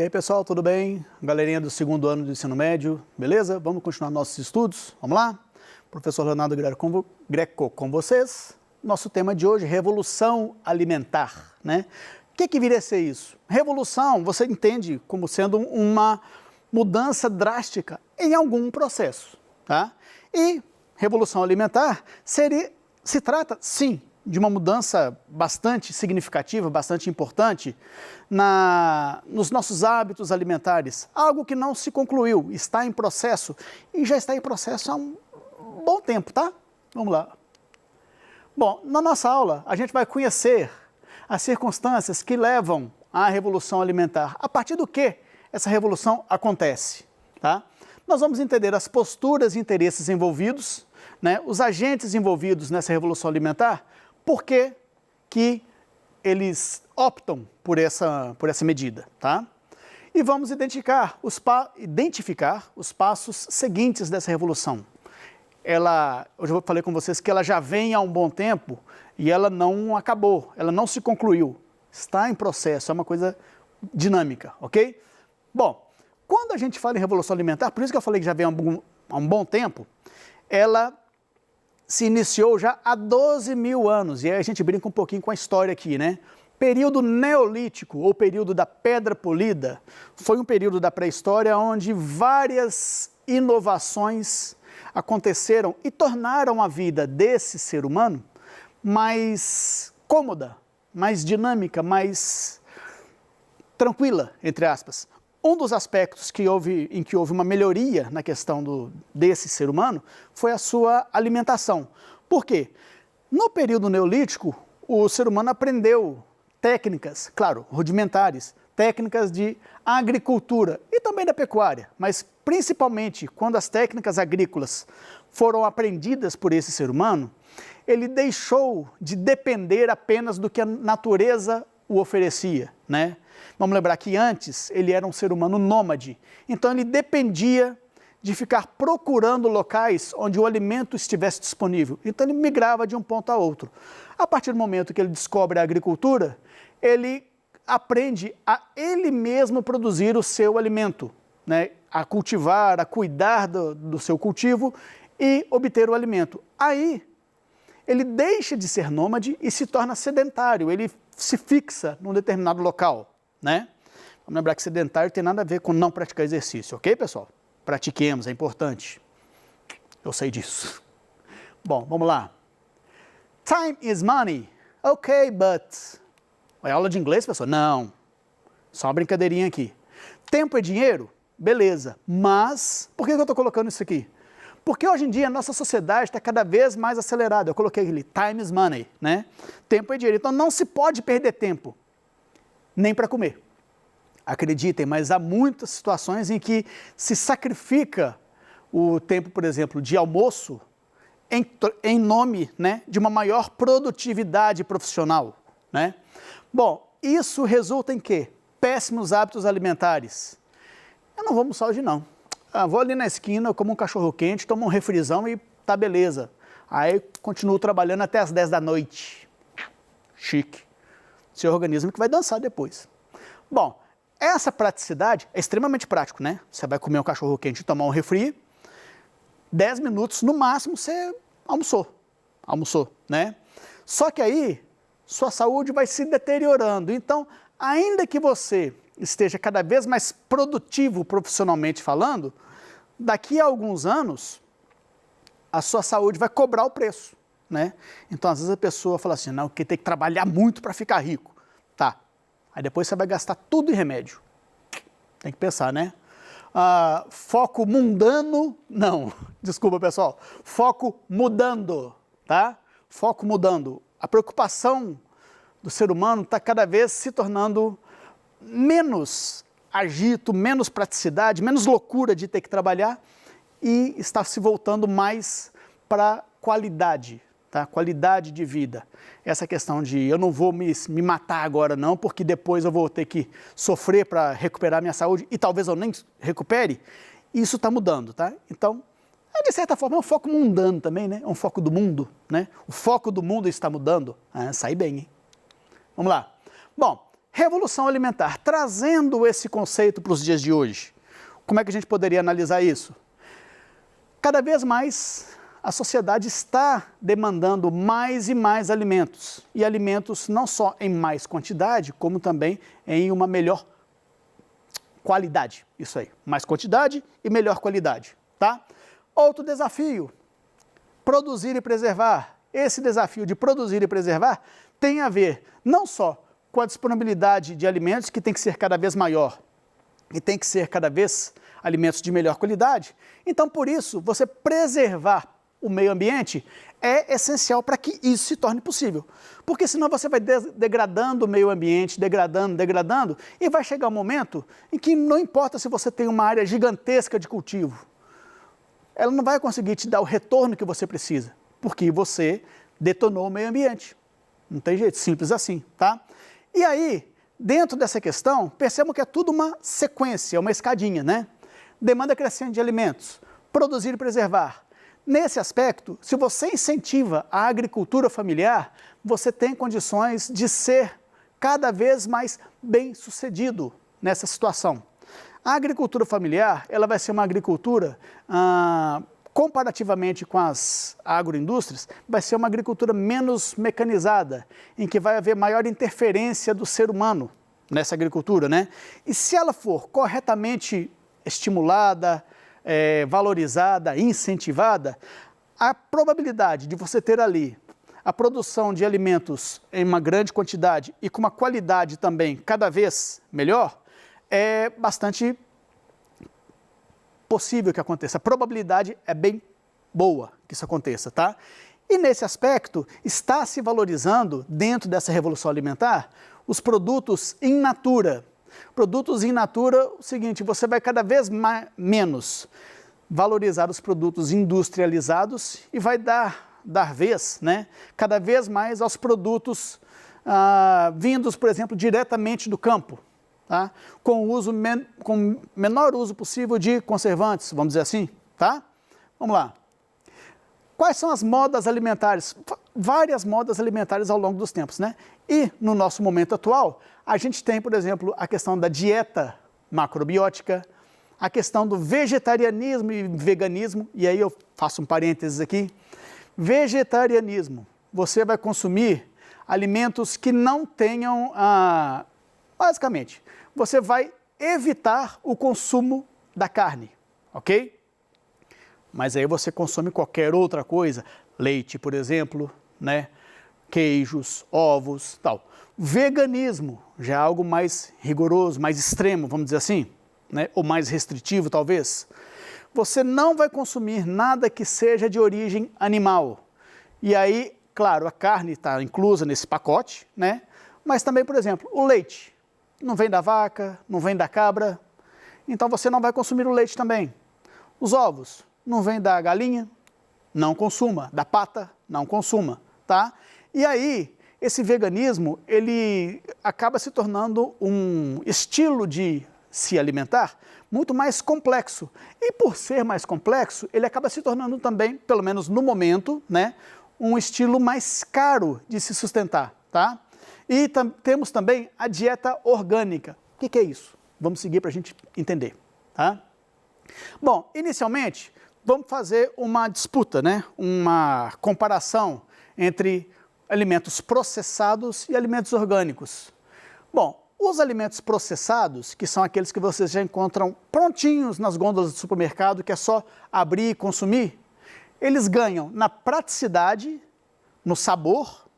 E aí, pessoal, tudo bem? Galerinha do segundo ano do ensino médio, beleza? Vamos continuar nossos estudos? Vamos lá? Professor Leonardo Greco com vocês. Nosso tema de hoje, revolução alimentar, né? O que viria a ser isso? Revolução, você entende como sendo uma mudança drástica em algum processo, tá? E revolução alimentar se trata, sim, de uma mudança bastante significativa, bastante importante nos nossos hábitos alimentares. Algo que não se concluiu, está em processo e já está em processo há um bom tempo, tá? Vamos lá. Bom, na nossa aula a gente vai conhecer as circunstâncias que levam à revolução alimentar. A partir do que essa revolução acontece, tá? Nós vamos entender as posturas e interesses envolvidos, né, os agentes envolvidos nessa revolução alimentar, por que eles optam por essa medida, tá? E vamos identificar os passos seguintes dessa revolução. Eu já falei com vocês que ela já vem há um bom tempo e ela não acabou, ela não se concluiu, está em processo, é uma coisa dinâmica, ok? Bom, quando a gente fala em revolução alimentar, por isso que eu falei que já vem há um bom tempo, ela se iniciou já há 12 mil anos, e aí a gente brinca um pouquinho com a história aqui, né? Período neolítico, ou período da pedra polida, foi um período da pré-história onde várias inovações aconteceram e tornaram a vida desse ser humano mais cômoda, mais dinâmica, mais tranquila, entre aspas. Um dos aspectos em que houve uma melhoria na questão desse ser humano foi a sua alimentação. Por quê? No período neolítico, o ser humano aprendeu técnicas, claro, rudimentares, técnicas de agricultura e também da pecuária, mas principalmente quando as técnicas agrícolas foram aprendidas por esse ser humano, ele deixou de depender apenas do que a natureza o oferecia, né? Vamos lembrar que antes ele era um ser humano nômade, então ele dependia de ficar procurando locais onde o alimento estivesse disponível. Então ele migrava de um ponto a outro. A partir do momento que ele descobre a agricultura, ele aprende a ele mesmo produzir o seu alimento, né? A cultivar, a cuidar do seu cultivo e obter o alimento. Aí ele deixa de ser nômade e se torna sedentário, ele se fixa num determinado local, né? Vamos lembrar que sedentário tem nada a ver com não praticar exercício, ok, pessoal? Pratiquemos, é importante. Eu sei disso. Bom, vamos lá. Time is money. Ok, but... É aula de inglês, pessoal? Não. Só uma brincadeirinha aqui. Tempo é dinheiro? Beleza. Mas, por que eu estou colocando isso aqui? Porque hoje em dia a nossa sociedade está cada vez mais acelerada. Eu coloquei ali, time is money, né? Tempo é dinheiro. Então não se pode perder tempo, nem para comer. Acreditem, mas há muitas situações em que se sacrifica o tempo, por exemplo, de almoço em nome, né, de uma maior produtividade profissional, né? Bom, isso resulta em quê? Péssimos hábitos alimentares. Eu não vou almoçar hoje não. Vou ali na esquina, como um cachorro quente, tomo um refrizão e tá beleza. Aí continuo trabalhando até as 10 da noite. Chique. Seu organismo que vai dançar depois. Bom, essa praticidade é extremamente prático, né? Você vai comer um cachorro quente e tomar um refri, 10 minutos no máximo você almoçou, né? Só que aí sua saúde vai se deteriorando. Então, ainda que você esteja cada vez mais produtivo profissionalmente falando, daqui a alguns anos a sua saúde vai cobrar o preço, né? Então, às vezes a pessoa fala assim, não, que tem que trabalhar muito para ficar rico. Tá. Aí depois você vai gastar tudo em remédio. Tem que pensar, né? Foco mundano, não, desculpa pessoal, foco mudando, tá? Foco mudando. A preocupação do ser humano está cada vez se tornando menos agito, menos praticidade, menos loucura de ter que trabalhar e está se voltando mais para qualidade, tá? Qualidade de vida. Essa questão de eu não vou me matar agora não, porque depois eu vou ter que sofrer para recuperar minha saúde e talvez eu nem recupere, isso está mudando, tá? Então, de certa forma é um foco mundano também, né? É um foco do mundo, né? O foco do mundo está mudando. Sai bem, hein? Vamos lá. Bom, Revolução alimentar, trazendo esse conceito para os dias de hoje. Como é que a gente poderia analisar isso? Cada vez mais a sociedade está demandando mais e mais alimentos. E alimentos não só em mais quantidade, como também em uma melhor qualidade. Isso aí, mais quantidade e melhor qualidade, tá? Outro desafio, produzir e preservar. Esse desafio de produzir e preservar tem a ver não só com a disponibilidade de alimentos, que tem que ser cada vez maior, e tem que ser cada vez alimentos de melhor qualidade. Então, por isso, você preservar o meio ambiente é essencial para que isso se torne possível. Porque senão você vai degradando o meio ambiente, degradando, e vai chegar um momento em que não importa se você tem uma área gigantesca de cultivo, ela não vai conseguir te dar o retorno que você precisa, porque você detonou o meio ambiente. Não tem jeito, simples assim, tá? E aí, dentro dessa questão, percebam que é tudo uma sequência, uma escadinha, né? Demanda crescente de alimentos, produzir e preservar. Nesse aspecto, se você incentiva a agricultura familiar, você tem condições de ser cada vez mais bem-sucedido nessa situação. A agricultura familiar, ela vai ser uma agricultura, comparativamente com as agroindústrias, vai ser uma agricultura menos mecanizada, em que vai haver maior interferência do ser humano nessa agricultura, né? E se ela for corretamente estimulada, valorizada, incentivada, a probabilidade de você ter ali a produção de alimentos em uma grande quantidade e com uma qualidade também cada vez melhor, é bastante possível que aconteça. A probabilidade é bem boa que isso aconteça, tá? E nesse aspecto, está se valorizando, dentro dessa revolução alimentar, os produtos in natura. Produtos in natura, o seguinte, você vai cada vez menos valorizar os produtos industrializados e vai dar vez, né, cada vez mais aos produtos vindos, por exemplo, diretamente do campo, tá? Com menor uso possível de conservantes, vamos dizer assim, tá? Vamos lá. Quais são as modas alimentares? Várias modas alimentares ao longo dos tempos, né? E no nosso momento atual, a gente tem, por exemplo, a questão da dieta macrobiótica, a questão do vegetarianismo e veganismo, e aí eu faço um parênteses aqui. Vegetarianismo, você vai consumir alimentos que não tenham, basicamente, você vai evitar o consumo da carne, ok? Mas aí você consome qualquer outra coisa, leite, por exemplo, né? Queijos, ovos, tal. Veganismo, já é algo mais rigoroso, mais extremo, vamos dizer assim, né? Ou mais restritivo, talvez. Você não vai consumir nada que seja de origem animal. E aí, claro, a carne está inclusa nesse pacote, né? Mas também, por exemplo, o leite. Não vem da vaca, não vem da cabra, então você não vai consumir o leite também. Os ovos não vem da galinha, não consuma. Da pata, não consuma, tá? E aí, esse veganismo, ele acaba se tornando um estilo de se alimentar muito mais complexo. E por ser mais complexo, ele acaba se tornando também, pelo menos no momento, né, um estilo mais caro de se sustentar, tá? E temos também a dieta orgânica. O que é isso? Vamos seguir para a gente entender, tá? Bom, inicialmente, vamos fazer uma disputa, né? Uma comparação entre alimentos processados e alimentos orgânicos. Bom, os alimentos processados, que são aqueles que vocês já encontram prontinhos nas gôndolas do supermercado, que é só abrir e consumir, eles ganham na praticidade, no sabor,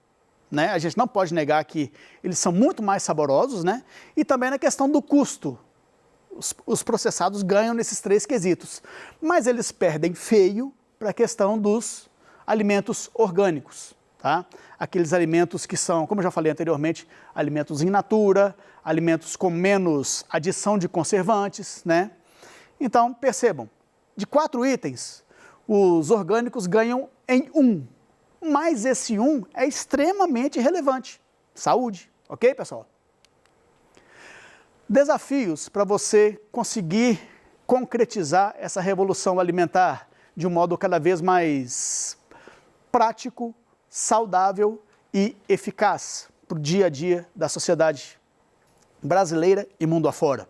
né? A gente não pode negar que eles são muito mais saborosos, né? E também na questão do custo. Os processados ganham nesses três quesitos, mas eles perdem feio para a questão dos alimentos orgânicos, tá? Aqueles alimentos que são, como eu já falei anteriormente, alimentos in natura, alimentos com menos adição de conservantes, né? Então, percebam, de 4 itens, os orgânicos ganham em 1, mas esse 1 é extremamente relevante. Saúde, ok, pessoal? Desafios para você conseguir concretizar essa revolução alimentar de um modo cada vez mais prático, saudável e eficaz para o dia a dia da sociedade. brasileira e mundo afora.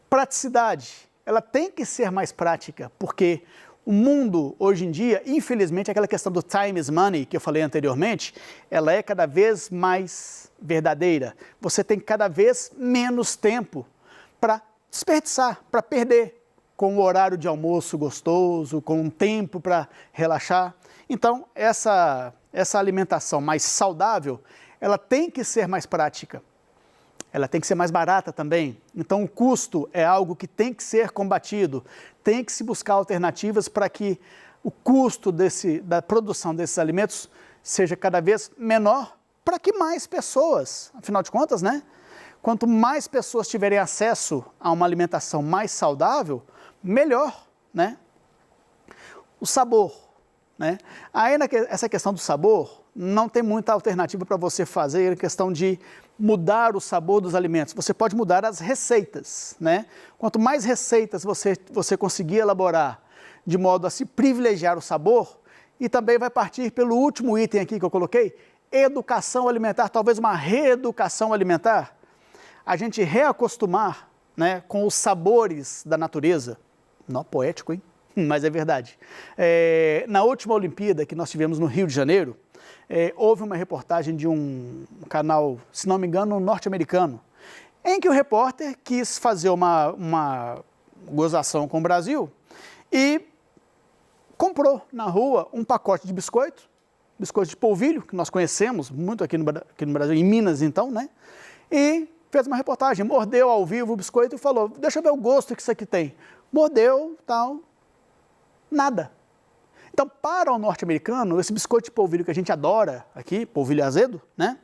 Praticidade, ela tem que ser mais prática, porque o mundo, hoje em dia, infelizmente, aquela questão do time is money, que eu falei anteriormente, ela é cada vez mais verdadeira. Você tem cada vez menos tempo para desperdiçar, para perder, com o horário de almoço gostoso, com um tempo para relaxar. Então, essa alimentação mais saudável, ela tem que ser mais prática. Ela tem que ser mais barata também. Então, o custo é algo que tem que ser combatido. Tem que se buscar alternativas para que o custo da produção desses alimentos seja cada vez menor, para que mais pessoas, afinal de contas, né? Quanto mais pessoas tiverem acesso a uma alimentação mais saudável, melhor, né? O sabor, né? Aí, essa questão do sabor, não tem muita alternativa para você fazer, a questão de mudar o sabor dos alimentos. Você pode mudar as receitas, né? Quanto mais receitas você conseguir elaborar de modo a se privilegiar o sabor, e também vai partir pelo último item aqui que eu coloquei, educação alimentar, talvez uma reeducação alimentar, a gente reacostumar, né, com os sabores da natureza. Não poético, hein? Mas é verdade. Na última Olimpíada que nós tivemos no Rio de Janeiro, houve uma reportagem de um canal, se não me engano, norte-americano, em que o repórter quis fazer uma gozação com o Brasil e comprou na rua um pacote de biscoito de polvilho, que nós conhecemos muito aqui no Brasil, em Minas então, né? E fez uma reportagem, mordeu ao vivo o biscoito e falou, deixa eu ver o gosto que isso aqui tem. Mordeu, tal, nada. Então, para o norte-americano, esse biscoito de polvilho que a gente adora aqui, polvilho azedo, né?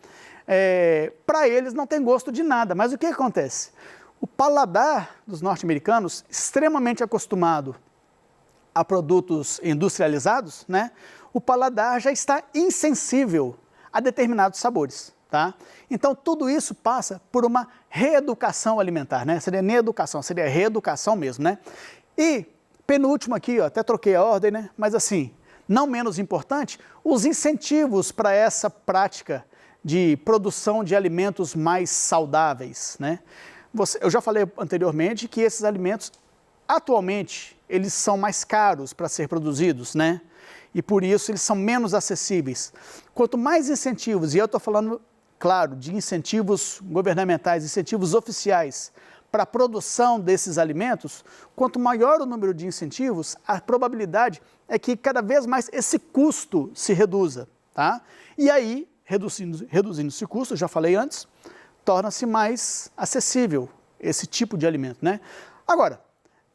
Para eles não tem gosto de nada. Mas o que acontece? O paladar dos norte-americanos, extremamente acostumado a produtos industrializados, né? O paladar já está insensível a determinados sabores, tá? Então, tudo isso passa por uma reeducação alimentar, né? Seria nem educação, seria reeducação mesmo, né? E penúltimo aqui, ó, até troquei a ordem, né? Mas assim, não menos importante, os incentivos para essa prática de produção de alimentos mais saudáveis, né? Eu já falei anteriormente que esses alimentos, atualmente, eles são mais caros para ser produzidos, né? E por isso eles são menos acessíveis. Quanto mais incentivos, e eu estou falando, claro, de incentivos governamentais, incentivos oficiais, para a produção desses alimentos, quanto maior o número de incentivos, a probabilidade é que cada vez mais esse custo se reduza, tá? E aí, reduzindo esse custo, já falei antes, torna-se mais acessível esse tipo de alimento, né? Agora,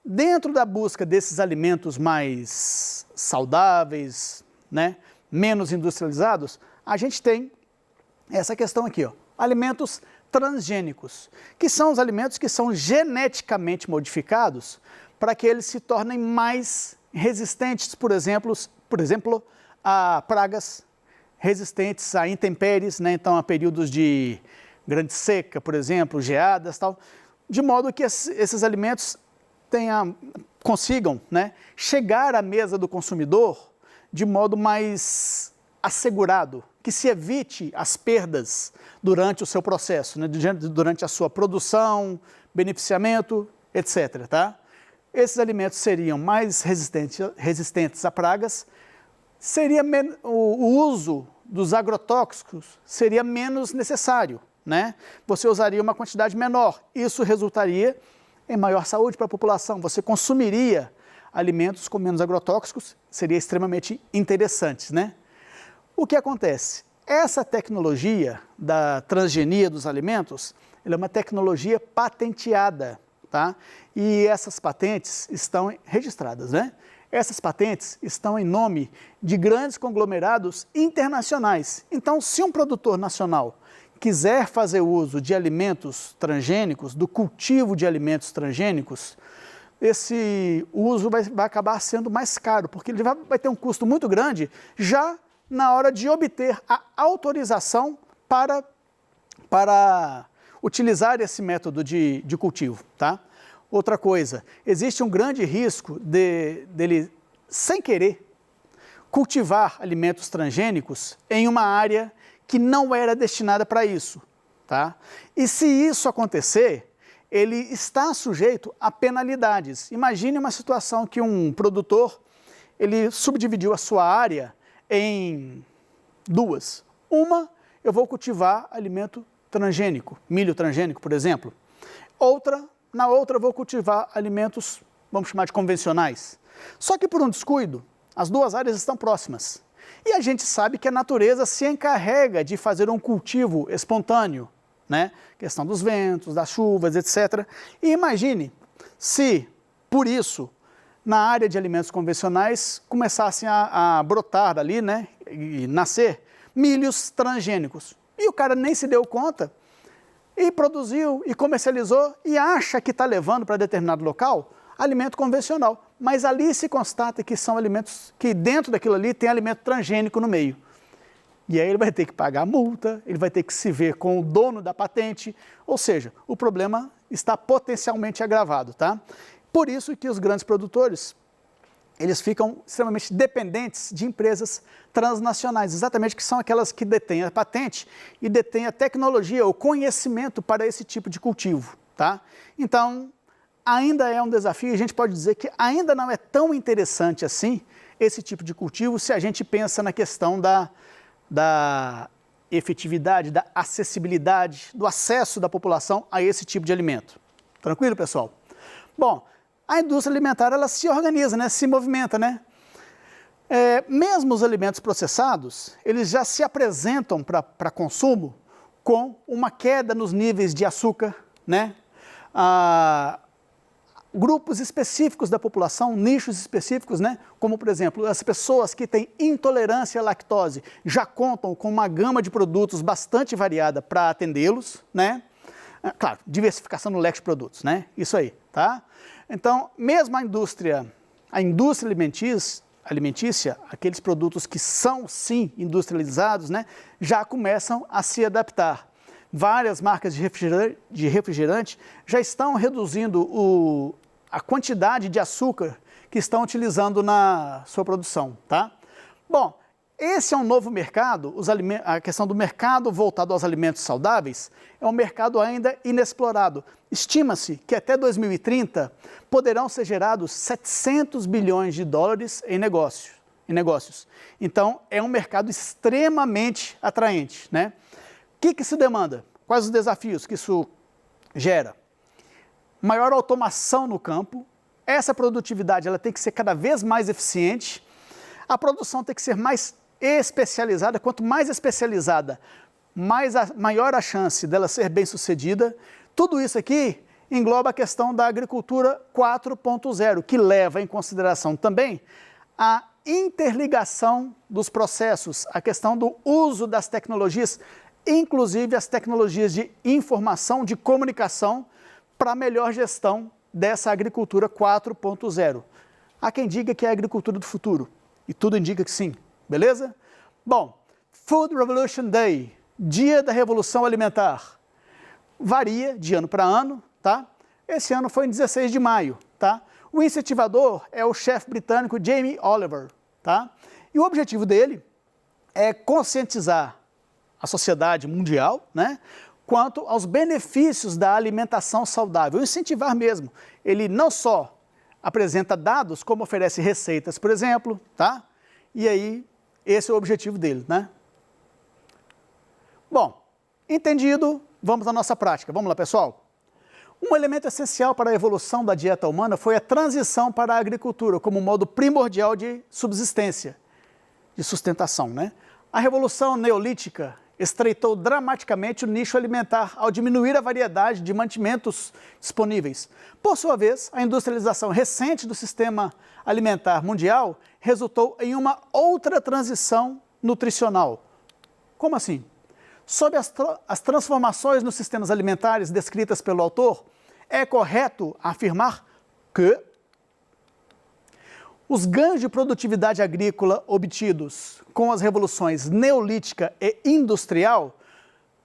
dentro da busca desses alimentos mais saudáveis, né, menos industrializados, a gente tem essa questão aqui, ó, alimentos transgênicos, que são os alimentos que são geneticamente modificados para que eles se tornem mais resistentes, por exemplo, a pragas, resistentes a intempéries, né? Então a períodos de grande seca, por exemplo, geadas, tal, de modo que esses alimentos consigam, né, chegar à mesa do consumidor de modo mais assegurado, que se evite as perdas durante o seu processo, né, durante a sua produção, beneficiamento, etc. Tá? Esses alimentos seriam mais resistentes a pragas, o uso dos agrotóxicos seria menos necessário, né? Você usaria uma quantidade menor, isso resultaria em maior saúde para a população, você consumiria alimentos com menos agrotóxicos, seria extremamente interessante, né? O que acontece? Essa tecnologia da transgenia dos alimentos, ela é uma tecnologia patenteada, tá? E essas patentes estão registradas, né? Essas patentes estão em nome de grandes conglomerados internacionais. Então, se um produtor nacional quiser fazer uso de alimentos transgênicos, do cultivo de alimentos transgênicos, esse uso vai acabar sendo mais caro, porque ele vai ter um custo muito grande já na hora de obter a autorização para utilizar esse método de cultivo, tá? Outra coisa, existe um grande risco dele, sem querer, cultivar alimentos transgênicos em uma área que não era destinada para isso. tá? E se isso acontecer, ele está sujeito a penalidades. Imagine uma situação que um produtor, ele subdividiu a sua área em duas. Uma, eu vou cultivar alimento transgênico, milho transgênico, por exemplo. Na outra eu vou cultivar alimentos, vamos chamar de convencionais. Só que por um descuido, as duas áreas estão próximas. E a gente sabe que a natureza se encarrega de fazer um cultivo espontâneo, né? Questão dos ventos, das chuvas, etc. E imagine se, por isso, na área de alimentos convencionais, começassem a brotar ali, né? E nascer milhos transgênicos. E o cara nem se deu conta e produziu e comercializou e acha que está levando para determinado local alimento convencional. Mas ali se constata que são alimentos, que dentro daquilo ali tem alimento transgênico no meio. E aí ele vai ter que pagar multa, ele vai ter que se ver com o dono da patente, ou seja, o problema está potencialmente agravado, tá? Por isso que os grandes produtores, eles ficam extremamente dependentes de empresas transnacionais, exatamente que são aquelas que detêm a patente e detêm a tecnologia, o conhecimento para esse tipo de cultivo, tá? Então, ainda é um desafio, a gente pode dizer que ainda não é tão interessante assim esse tipo de cultivo se a gente pensa na questão da efetividade, da acessibilidade, do acesso da população a esse tipo de alimento. Tranquilo, pessoal? Bom, a indústria alimentar, ela se organiza, né? Se movimenta, né? Mesmo os alimentos processados, eles já se apresentam para consumo com uma queda nos níveis de açúcar, né? Grupos específicos da população, nichos específicos, né? Como, por exemplo, as pessoas que têm intolerância à lactose já contam com uma gama de produtos bastante variada para atendê-los, né? Claro, diversificação no leque de produtos, né? Isso aí, tá? Então, mesmo a indústria alimentícia, aqueles produtos que são, sim, industrializados, né? Já começam a se adaptar. Várias marcas de refrigerante já estão reduzindo a quantidade de açúcar que estão utilizando na sua produção, tá? Bom, esse é um novo mercado, a questão do mercado voltado aos alimentos saudáveis é um mercado ainda inexplorado. Estima-se que até 2030 poderão ser gerados 700 bilhões de dólares em negócios. Então, é um mercado extremamente atraente, né? O que se demanda? Quais os desafios que isso gera? Maior automação no campo, essa produtividade ela tem que ser cada vez mais eficiente, a produção tem que ser mais especializada, quanto mais especializada, maior a chance dela ser bem sucedida. Tudo isso aqui engloba a questão da agricultura 4.0, que leva em consideração também a interligação dos processos, a questão do uso das tecnologias, inclusive as tecnologias de informação, de comunicação, para a melhor gestão dessa agricultura 4.0. Há quem diga que é a agricultura do futuro, e tudo indica que sim, beleza? Bom, Food Revolution Day, Dia da Revolução Alimentar, varia de ano para ano, tá? Esse ano foi em 16 de maio, tá? O incentivador é o chefe britânico Jamie Oliver, tá? E o objetivo dele é conscientizar a sociedade mundial, né, quanto aos benefícios da alimentação saudável, incentivar mesmo. Ele não só apresenta dados, como oferece receitas, por exemplo, tá? E aí, esse é o objetivo dele, né? Bom, entendido, vamos à nossa prática. Vamos lá, pessoal? Um elemento essencial para a evolução da dieta humana foi a transição para a agricultura como modo primordial de subsistência, de sustentação, né? A Revolução Neolítica estreitou dramaticamente o nicho alimentar ao diminuir a variedade de mantimentos disponíveis. Por sua vez, a industrialização recente do sistema alimentar mundial resultou em uma outra transição nutricional. Como assim? Sob as transformações nos sistemas alimentares descritas pelo autor, é correto afirmar que os ganhos de produtividade agrícola obtidos com as revoluções neolítica e industrial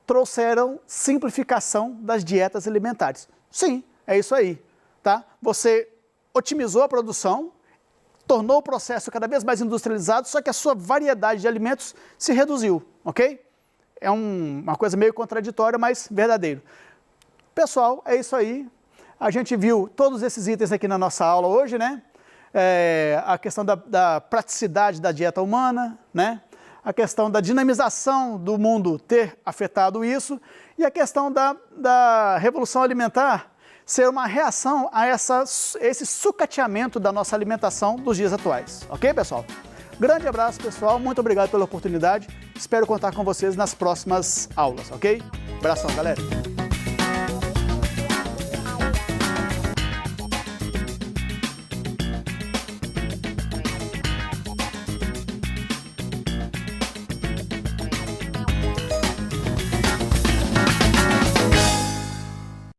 trouxeram simplificação das dietas alimentares. Sim, é isso aí, tá? Você otimizou a produção, tornou o processo cada vez mais industrializado, só que a sua variedade de alimentos se reduziu, ok? é uma coisa meio contraditória, mas verdadeiro. Pessoal, é isso aí. A gente viu todos esses itens aqui na nossa aula hoje, né? A questão da praticidade da dieta humana, né? A questão da dinamização do mundo ter afetado isso e a questão da revolução alimentar ser uma reação a esse sucateamento da nossa alimentação dos dias atuais. Ok, pessoal? Grande abraço, pessoal. Muito obrigado pela oportunidade. Espero contar com vocês nas próximas aulas, ok? Abração, galera.